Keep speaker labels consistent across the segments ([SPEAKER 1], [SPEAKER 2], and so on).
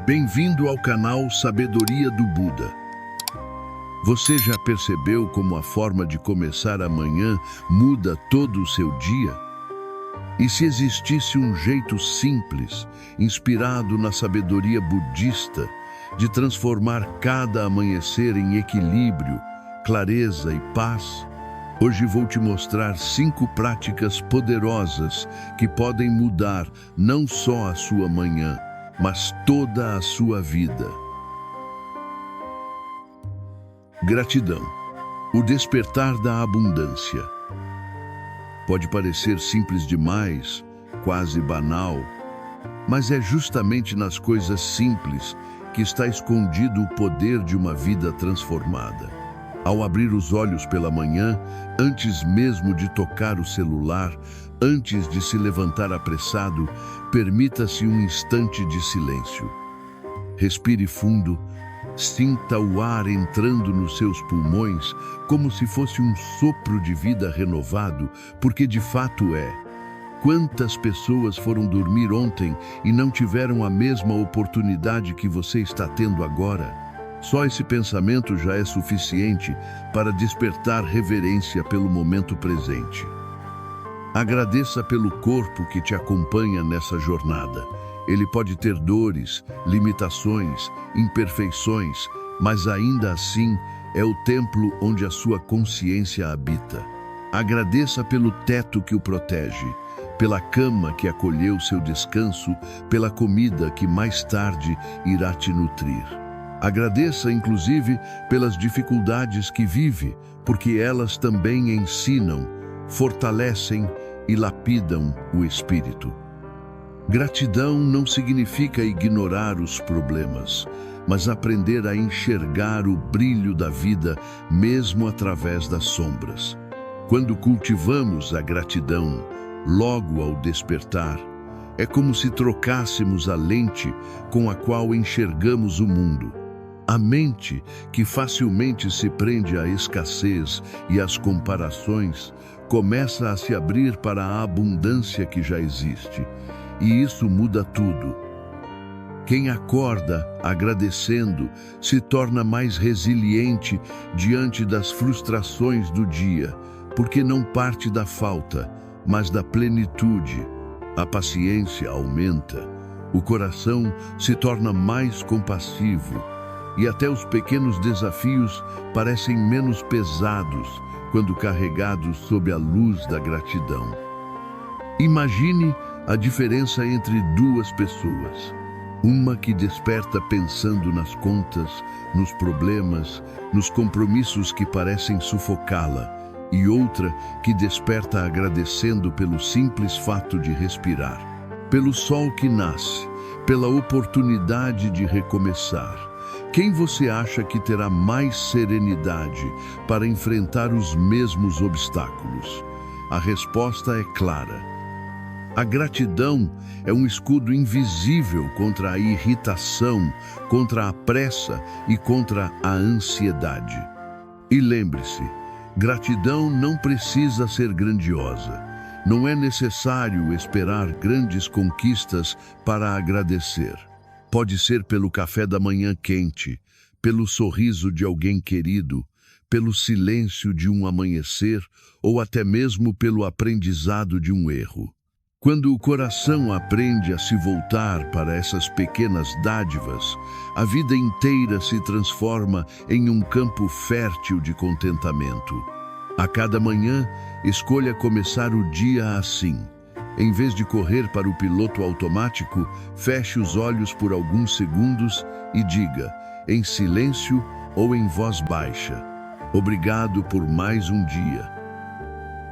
[SPEAKER 1] Bem-vindo ao canal Sabedoria do Buda. Você já percebeu como a forma de começar a manhã muda todo o seu dia? E se existisse um jeito simples, inspirado na sabedoria budista, de transformar cada amanhecer em equilíbrio, clareza e paz? Hoje vou te mostrar 5 práticas poderosas que podem mudar não só a sua manhã, mas toda a sua vida. Gratidão. O despertar da abundância. Pode parecer simples demais, quase banal, mas é justamente nas coisas simples que está escondido o poder de uma vida transformada. Ao abrir os olhos pela manhã, antes mesmo de tocar o celular, antes de se levantar apressado, permita-se um instante de silêncio. Respire fundo, sinta o ar entrando nos seus pulmões como se fosse um sopro de vida renovado, porque de fato é. Quantas pessoas foram dormir ontem e não tiveram a mesma oportunidade que você está tendo agora? Só esse pensamento já é suficiente para despertar reverência pelo momento presente. Agradeça pelo corpo que te acompanha nessa jornada. Ele pode ter dores, limitações, imperfeições, mas ainda assim é o templo onde a sua consciência habita. Agradeça pelo teto que o protege, pela cama que acolheu seu descanso, pela comida que mais tarde irá te nutrir. Agradeça, inclusive, pelas dificuldades que vive, porque elas também ensinam, fortalecem e lapidam o espírito. Gratidão não significa ignorar os problemas, mas aprender a enxergar o brilho da vida mesmo através das sombras. Quando cultivamos a gratidão, logo ao despertar, é como se trocássemos a lente com a qual enxergamos o mundo. A mente, que facilmente se prende à escassez e às comparações, começa a se abrir para a abundância que já existe. E isso muda tudo. Quem acorda agradecendo se torna mais resiliente diante das frustrações do dia, porque não parte da falta, mas da plenitude. A paciência aumenta, o coração se torna mais compassivo, e até os pequenos desafios parecem menos pesados quando carregados sob a luz da gratidão. Imagine a diferença entre duas pessoas. Uma que desperta pensando nas contas, nos problemas, nos compromissos que parecem sufocá-la, e outra que desperta agradecendo pelo simples fato de respirar, pelo sol que nasce, pela oportunidade de recomeçar. Quem você acha que terá mais serenidade para enfrentar os mesmos obstáculos? A resposta é clara. A gratidão é um escudo invisível contra a irritação, contra a pressa e contra a ansiedade. E lembre-se, gratidão não precisa ser grandiosa. Não é necessário esperar grandes conquistas para agradecer. Pode ser pelo café da manhã quente, pelo sorriso de alguém querido, pelo silêncio de um amanhecer ou até mesmo pelo aprendizado de um erro. Quando o coração aprende a se voltar para essas pequenas dádivas, a vida inteira se transforma em um campo fértil de contentamento. A cada manhã, escolha começar o dia assim. Em vez de correr para o piloto automático, feche os olhos por alguns segundos e diga, em silêncio ou em voz baixa, obrigado por mais um dia.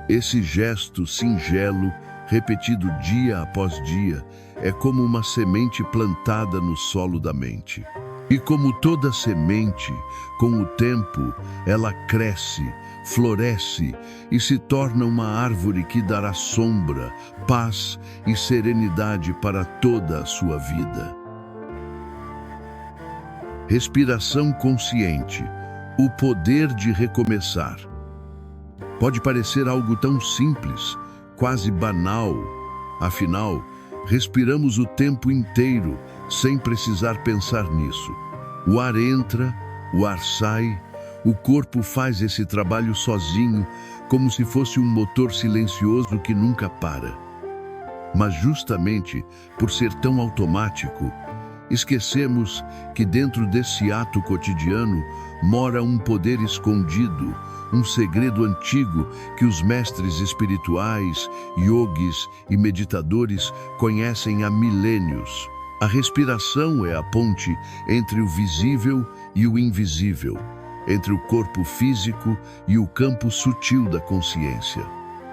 [SPEAKER 1] Esse gesto singelo, repetido dia após dia, é como uma semente plantada no solo da mente. E como toda semente, com o tempo, ela cresce, floresce e se torna uma árvore que dará sombra, paz e serenidade para toda a sua vida. Respiração consciente, o poder de recomeçar. Pode parecer algo tão simples, quase banal. Afinal, Respiramos o tempo inteiro, sem precisar pensar nisso. O ar entra, o ar sai, o corpo faz esse trabalho sozinho, como se fosse um motor silencioso que nunca para. Mas justamente por ser tão automático, esquecemos que dentro desse ato cotidiano mora um poder escondido, um segredo antigo que os mestres espirituais, yogis e meditadores conhecem há milênios. A respiração é a ponte entre o visível e o invisível, entre o corpo físico e o campo sutil da consciência.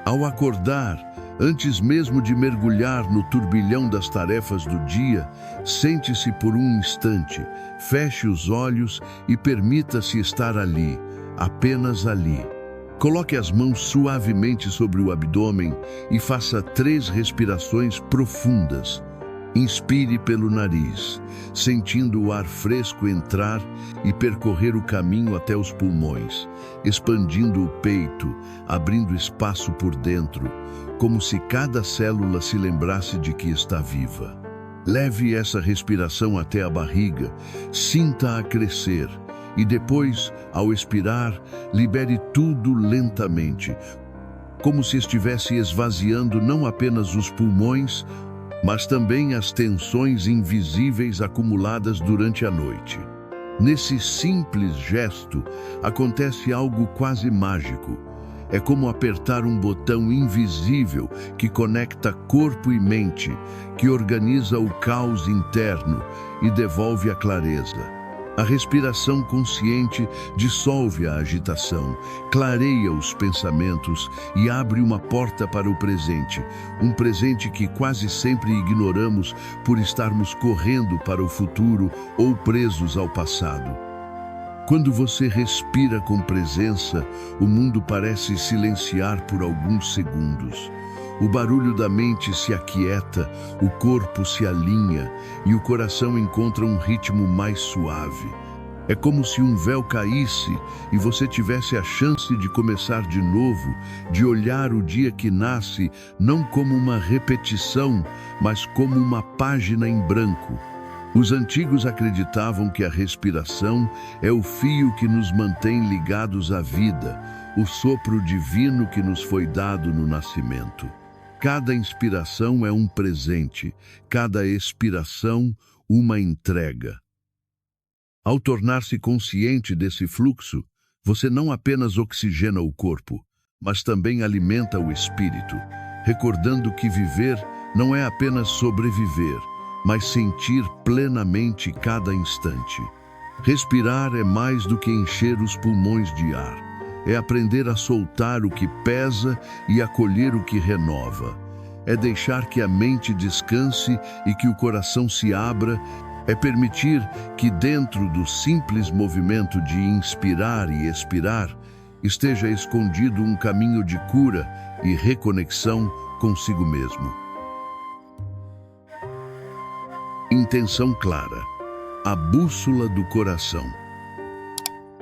[SPEAKER 1] Ao acordar, antes mesmo de mergulhar no turbilhão das tarefas do dia, sente-se por um instante, feche os olhos e permita-se estar ali, apenas ali. Coloque as mãos suavemente sobre o abdômen e faça 3 respirações profundas. Inspire pelo nariz, sentindo o ar fresco entrar e percorrer o caminho até os pulmões, expandindo o peito, abrindo espaço por dentro, como se cada célula se lembrasse de que está viva. Leve essa respiração até a barriga, sinta-a crescer e depois, ao expirar, libere tudo lentamente, como se estivesse esvaziando não apenas os pulmões, mas também as tensões invisíveis acumuladas durante a noite. Nesse simples gesto, acontece algo quase mágico. É como apertar um botão invisível que conecta corpo e mente, que organiza o caos interno e devolve a clareza. A respiração consciente dissolve a agitação, clareia os pensamentos e abre uma porta para o presente, um presente que quase sempre ignoramos por estarmos correndo para o futuro ou presos ao passado. Quando você respira com presença, o mundo parece silenciar por alguns segundos. O barulho da mente se aquieta, o corpo se alinha e o coração encontra um ritmo mais suave. É como se um véu caísse e você tivesse a chance de começar de novo, de olhar o dia que nasce não como uma repetição, mas como uma página em branco. Os antigos acreditavam que a respiração é o fio que nos mantém ligados à vida, o sopro divino que nos foi dado no nascimento. Cada inspiração é um presente, cada expiração uma entrega. Ao tornar-se consciente desse fluxo, você não apenas oxigena o corpo, mas também alimenta o espírito, recordando que viver não é apenas sobreviver, mas sentir plenamente cada instante. Respirar é mais do que encher os pulmões de ar. É aprender a soltar o que pesa e acolher o que renova. É deixar que a mente descanse e que o coração se abra. É permitir que dentro do simples movimento de inspirar e expirar esteja escondido um caminho de cura e reconexão consigo mesmo. Intenção clara. A bússola do coração.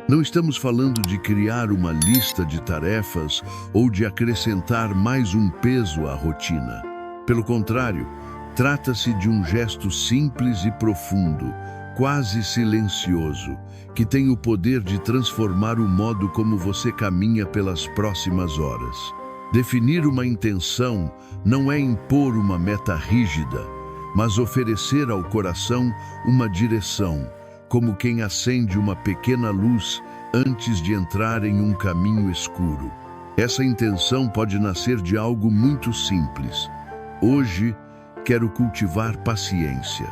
[SPEAKER 1] Não estamos falando de criar uma lista de tarefas ou de acrescentar mais um peso à rotina. Pelo contrário, trata-se de um gesto simples e profundo, quase silencioso, que tem o poder de transformar o modo como você caminha pelas próximas horas. Definir uma intenção não é impor uma meta rígida, mas oferecer ao coração uma direção, como quem acende uma pequena luz antes de entrar em um caminho escuro. Essa intenção pode nascer de algo muito simples. Hoje, quero cultivar paciência.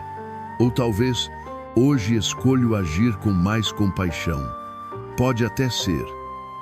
[SPEAKER 1] Ou talvez, hoje escolho agir com mais compaixão. Pode até ser,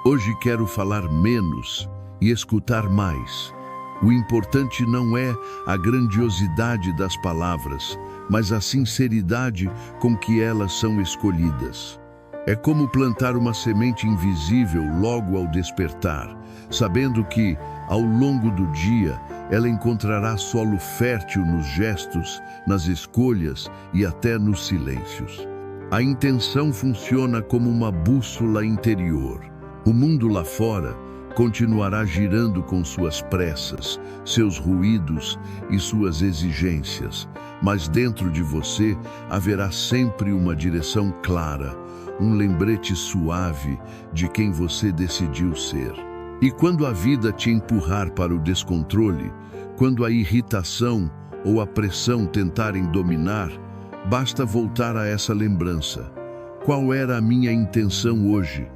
[SPEAKER 1] hoje quero falar menos e escutar mais. O importante não é a grandiosidade das palavras, mas a sinceridade com que elas são escolhidas. É como plantar uma semente invisível logo ao despertar, sabendo que, ao longo do dia, ela encontrará solo fértil nos gestos, nas escolhas e até nos silêncios. A intenção funciona como uma bússola interior. O mundo lá fora, continuará girando com suas pressas, seus ruídos e suas exigências, mas dentro de você haverá sempre uma direção clara, um lembrete suave de quem você decidiu ser. E quando a vida te empurrar para o descontrole, quando a irritação ou a pressão tentarem dominar, basta voltar a essa lembrança. Qual era a minha intenção hoje?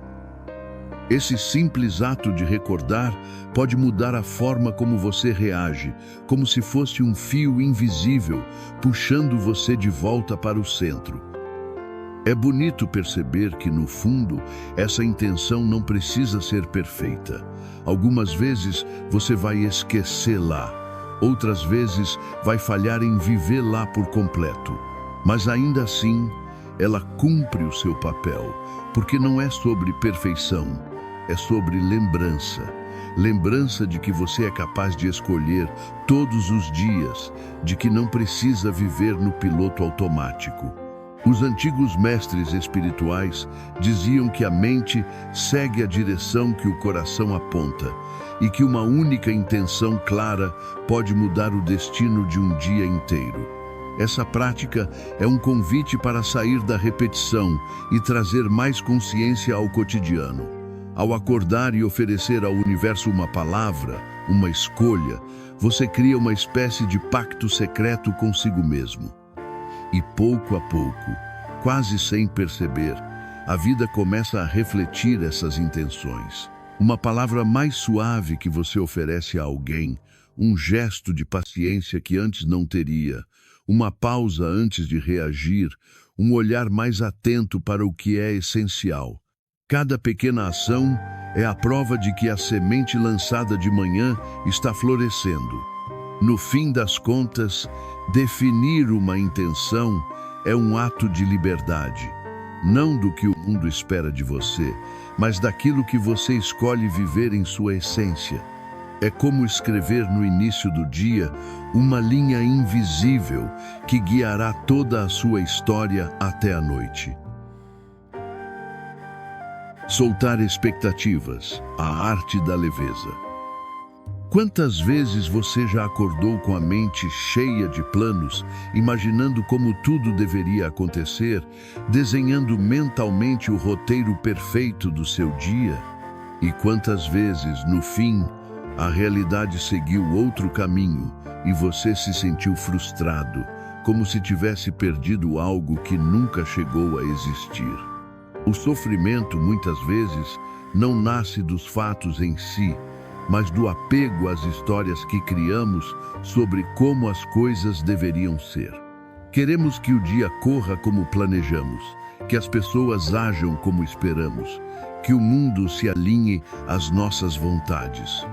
[SPEAKER 1] Esse simples ato de recordar pode mudar a forma como você reage, como se fosse um fio invisível puxando você de volta para o centro. É bonito perceber que, no fundo, essa intenção não precisa ser perfeita. Algumas vezes você vai esquecê-la, outras vezes vai falhar em vivê-la por completo. Mas ainda assim, ela cumpre o seu papel, porque não é sobre perfeição, é sobre lembrança. Lembrança de que você é capaz de escolher todos os dias, de que não precisa viver no piloto automático. Os antigos mestres espirituais diziam que a mente segue a direção que o coração aponta e que uma única intenção clara pode mudar o destino de um dia inteiro. Essa prática é um convite para sair da repetição e trazer mais consciência ao cotidiano. Ao acordar e oferecer ao universo uma palavra, uma escolha, você cria uma espécie de pacto secreto consigo mesmo. E pouco a pouco, quase sem perceber, a vida começa a refletir essas intenções. Uma palavra mais suave que você oferece a alguém, um gesto de paciência que antes não teria, uma pausa antes de reagir, um olhar mais atento para o que é essencial. Cada pequena ação é a prova de que a semente lançada de manhã está florescendo. No fim das contas, definir uma intenção é um ato de liberdade, não do que o mundo espera de você, mas daquilo que você escolhe viver em sua essência. É como escrever no início do dia uma linha invisível que guiará toda a sua história até a noite. Soltar expectativas, a arte da leveza. Quantas vezes você já acordou com a mente cheia de planos, imaginando como tudo deveria acontecer, desenhando mentalmente o roteiro perfeito do seu dia? E quantas vezes, no fim, a realidade seguiu outro caminho e você se sentiu frustrado, como se tivesse perdido algo que nunca chegou a existir? O sofrimento, muitas vezes, não nasce dos fatos em si, mas do apego às histórias que criamos sobre como as coisas deveriam ser. Queremos que o dia corra como planejamos, que as pessoas ajam como esperamos, que o mundo se alinhe às nossas vontades.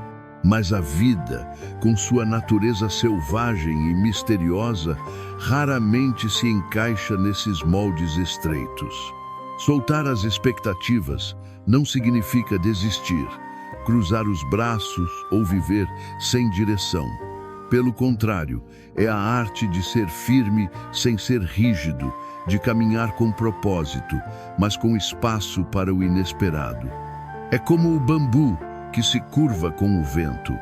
[SPEAKER 1] Mas a vida, com sua natureza selvagem e misteriosa, raramente se encaixa nesses moldes estreitos. Soltar as expectativas não significa desistir, cruzar os braços ou viver sem direção. Pelo contrário, é a arte de ser firme sem ser rígido, de caminhar com propósito, mas com espaço para o inesperado. É como o bambu que se curva com o vento.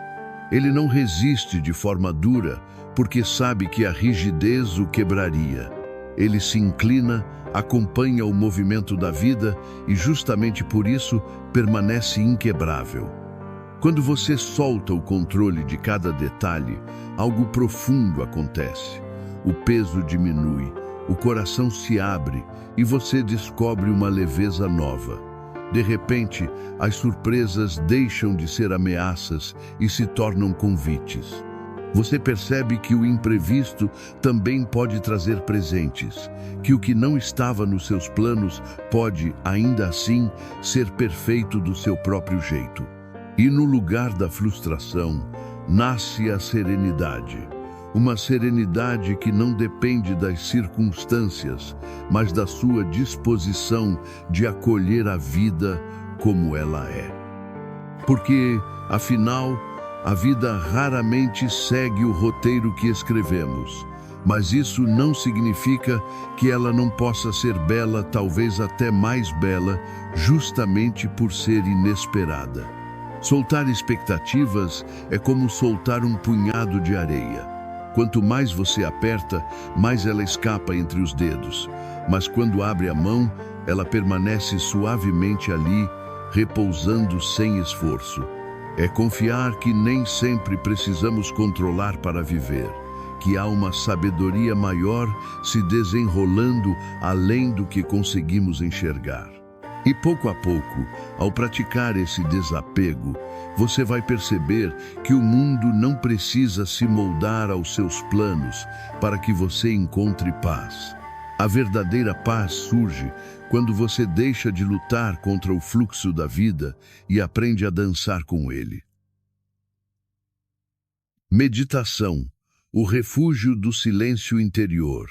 [SPEAKER 1] Ele não resiste de forma dura, porque sabe que a rigidez o quebraria. Ele se inclina, acompanha o movimento da vida e justamente por isso permanece inquebrável. Quando você solta o controle de cada detalhe, algo profundo acontece. O peso diminui, o coração se abre e você descobre uma leveza nova. De repente, as surpresas deixam de ser ameaças e se tornam convites. Você percebe que o imprevisto também pode trazer presentes, que o que não estava nos seus planos pode, ainda assim, ser perfeito do seu próprio jeito. E no lugar da frustração, nasce a serenidade. Uma serenidade que não depende das circunstâncias, mas da sua disposição de acolher a vida como ela é. Porque, afinal, a vida raramente segue o roteiro que escrevemos, mas isso não significa que ela não possa ser bela, talvez até mais bela, justamente por ser inesperada. Soltar expectativas é como soltar um punhado de areia. Quanto mais você aperta, mais ela escapa entre os dedos. Mas quando abre a mão, ela permanece suavemente ali, repousando sem esforço. É confiar que nem sempre precisamos controlar para viver, que há uma sabedoria maior se desenrolando além do que conseguimos enxergar. E pouco a pouco, ao praticar esse desapego, você vai perceber que o mundo não precisa se moldar aos seus planos para que você encontre paz. A verdadeira paz surge quando você deixa de lutar contra o fluxo da vida e aprende a dançar com ele. Meditação, o refúgio do silêncio interior.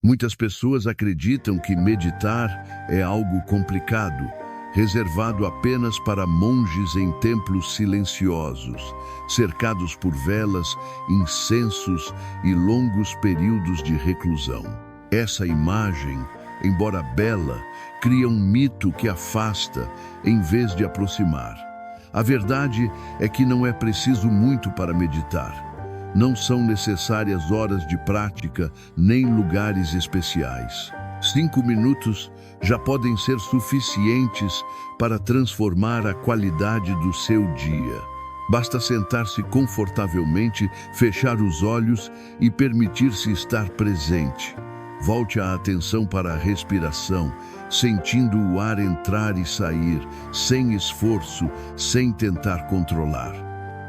[SPEAKER 1] Muitas pessoas acreditam que meditar é algo complicado, reservado apenas para monges em templos silenciosos, cercados por velas, incensos e longos períodos de reclusão. Essa imagem, embora bela, cria um mito que afasta, em vez de aproximar. A verdade é que não é preciso muito para meditar. Não são necessárias horas de prática, nem lugares especiais. 5 minutos já podem ser suficientes para transformar a qualidade do seu dia. Basta sentar-se confortavelmente, fechar os olhos e permitir-se estar presente. Volte a atenção para a respiração, sentindo o ar entrar e sair, sem esforço, sem tentar controlar.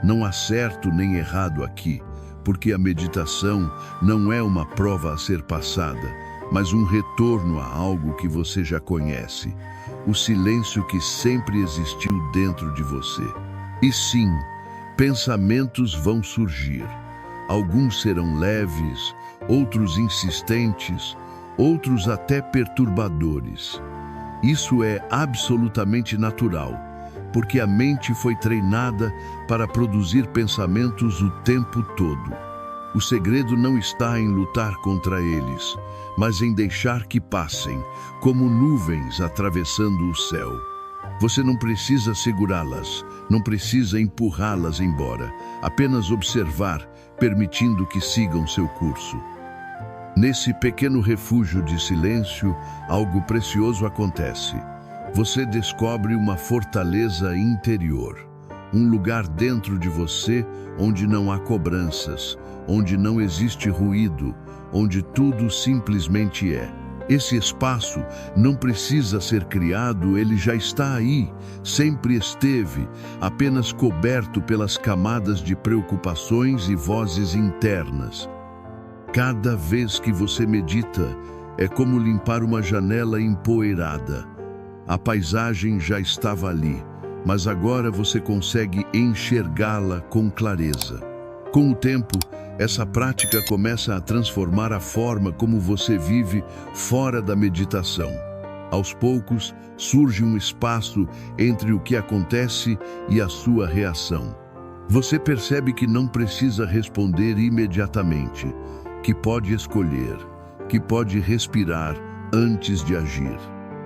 [SPEAKER 1] Não há certo nem errado aqui, porque a meditação não é uma prova a ser passada, mas um retorno a algo que você já conhece, o silêncio que sempre existiu dentro de você. E sim, pensamentos vão surgir. Alguns serão leves, outros insistentes, outros até perturbadores. Isso é absolutamente natural, porque a mente foi treinada para produzir pensamentos o tempo todo. O segredo não está em lutar contra eles, mas em deixar que passem, como nuvens atravessando o céu. Você não precisa segurá-las, não precisa empurrá-las embora, apenas observar, permitindo que sigam seu curso. Nesse pequeno refúgio de silêncio, algo precioso acontece. Você descobre uma fortaleza interior, um lugar dentro de você onde não há cobranças, onde não existe ruído, onde tudo simplesmente é. Esse espaço não precisa ser criado, ele já está aí, sempre esteve, apenas coberto pelas camadas de preocupações e vozes internas. Cada vez que você medita, é como limpar uma janela empoeirada. A paisagem já estava ali, mas agora você consegue enxergá-la com clareza. Com o tempo, essa prática começa a transformar a forma como você vive fora da meditação. Aos poucos, surge um espaço entre o que acontece e a sua reação. Você percebe que não precisa responder imediatamente, que pode escolher, que pode respirar antes de agir.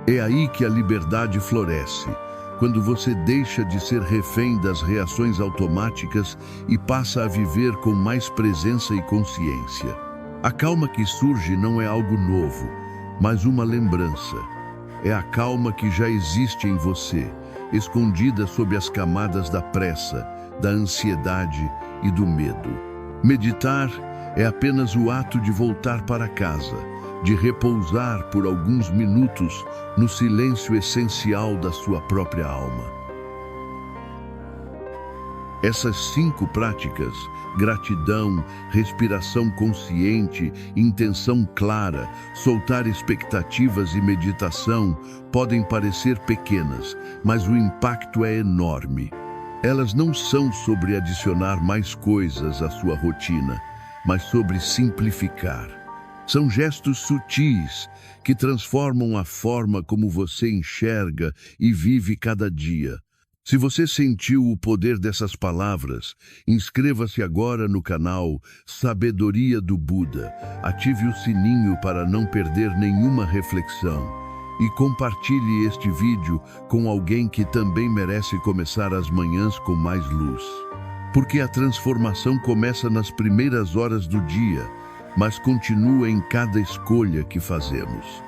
[SPEAKER 1] É aí que a liberdade floresce, quando você deixa de ser refém das reações automáticas e passa a viver com mais presença e consciência. A calma que surge não é algo novo, mas uma lembrança. É a calma que já existe em você, escondida sob as camadas da pressa, da ansiedade e do medo. Meditar é apenas o ato de voltar para casa, de repousar por alguns minutos no silêncio essencial da sua própria alma. Essas 5 práticas, gratidão, respiração consciente, intenção clara, soltar expectativas e meditação, podem parecer pequenas, mas o impacto é enorme. Elas não são sobre adicionar mais coisas à sua rotina, mas sobre simplificar. São gestos sutis que transformam a forma como você enxerga e vive cada dia. Se você sentiu o poder dessas palavras, inscreva-se agora no canal Sabedoria do Buda. Ative o sininho para não perder nenhuma reflexão. e compartilhe este vídeo com alguém que também merece começar as manhãs com mais luz. Porque a transformação começa nas primeiras horas do dia, mas continua em cada escolha que fazemos.